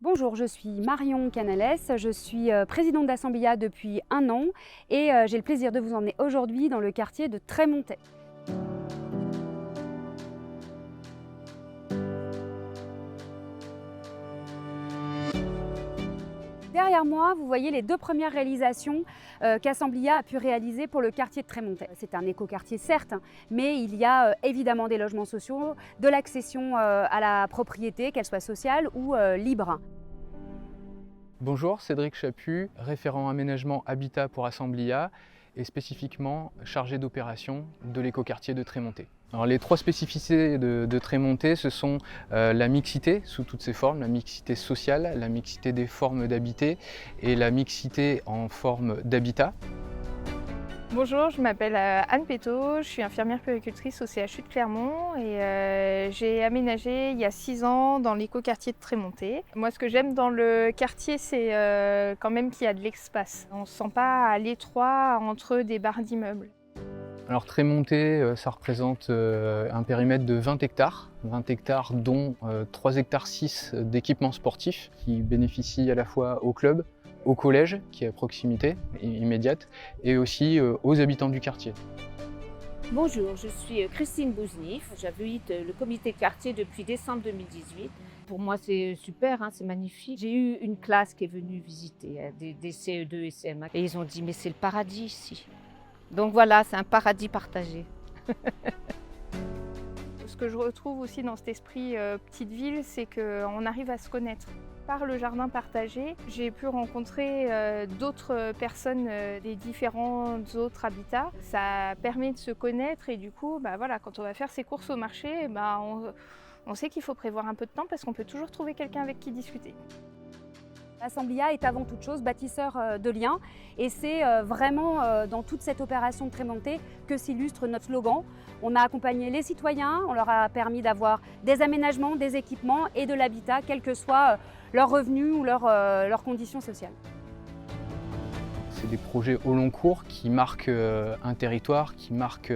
Bonjour, je suis Marion Canales, je suis présidente d'Assemblia depuis 1 an et j'ai le plaisir de vous emmener aujourd'hui dans le quartier de Trémontais. Derrière moi, vous voyez les 2 premières réalisations qu'Assemblia a pu réaliser pour le quartier de Trémontais. C'est un écoquartier certes, mais il y a évidemment des logements sociaux, de l'accession à la propriété, qu'elle soit sociale ou libre. Bonjour, Cédric Chaput, référent aménagement habitat pour Assemblia et spécifiquement chargé d'opération de l'écoquartier de Trémontais. Alors, les 3 spécificités de Trémontais, ce sont la mixité sous toutes ses formes, la mixité sociale, la mixité des formes d'habiter et la mixité en forme d'habitat. Bonjour, je m'appelle Anne Péto, je suis infirmière puéricultrice au CHU de Clermont et j'ai aménagé il y a 6 ans dans l'écoquartier de Trémontais. Moi, ce que j'aime dans le quartier, c'est quand même qu'il y a de l'espace. On ne se sent pas à l'étroit entre des barres d'immeubles. Alors Trémontais, ça représente un périmètre de 20 hectares dont 3 hectares 6 d'équipements sportifs qui bénéficient à la fois au club, au collège qui est à proximité immédiate et aussi aux habitants du quartier. Bonjour, je suis Christine Bouznif, j'habite le comité de quartier depuis décembre 2018. Pour moi c'est super, c'est magnifique. J'ai eu une classe qui est venue visiter, des CE2 et CM1 et ils ont dit mais c'est le paradis ici. Donc voilà, c'est un paradis partagé. Ce que je retrouve aussi dans cet esprit petite ville, c'est qu'on arrive à se connaître. Par le jardin partagé, j'ai pu rencontrer d'autres personnes des différents autres habitats. Ça permet de se connaître et du coup, voilà, quand on va faire ses courses au marché, on sait qu'il faut prévoir un peu de temps parce qu'on peut toujours trouver quelqu'un avec qui discuter. Assemblia est avant toute chose bâtisseur de liens et c'est vraiment dans toute cette opération de Trémontais que s'illustre notre slogan. On a accompagné les citoyens, on leur a permis d'avoir des aménagements, des équipements et de l'habitat, quels que soient leurs revenus ou leurs conditions sociales. C'est des projets au long cours qui marquent un territoire, qui marquent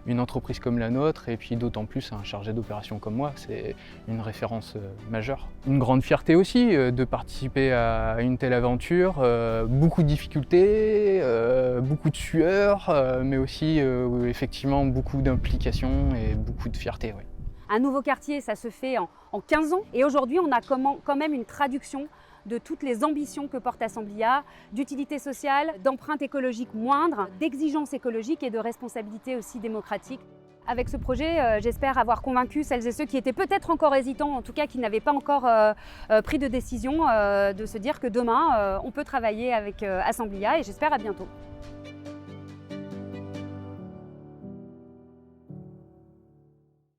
une entreprise comme la nôtre et puis d'autant plus un chargé d'opération comme moi, c'est une référence majeure. Une grande fierté aussi de participer à une telle aventure, beaucoup de difficultés, beaucoup de sueur, mais aussi effectivement beaucoup d'implication et beaucoup de fierté. Ouais. Un nouveau quartier, ça se fait en 15 ans et aujourd'hui on a quand même une traduction de toutes les ambitions que porte Assemblia, d'utilité sociale, d'empreinte écologique moindre, d'exigence écologique et de responsabilité aussi démocratique. Avec ce projet, j'espère avoir convaincu celles et ceux qui étaient peut-être encore hésitants, en tout cas qui n'avaient pas encore pris de décision, de se dire que demain, on peut travailler avec Assemblia et j'espère à bientôt.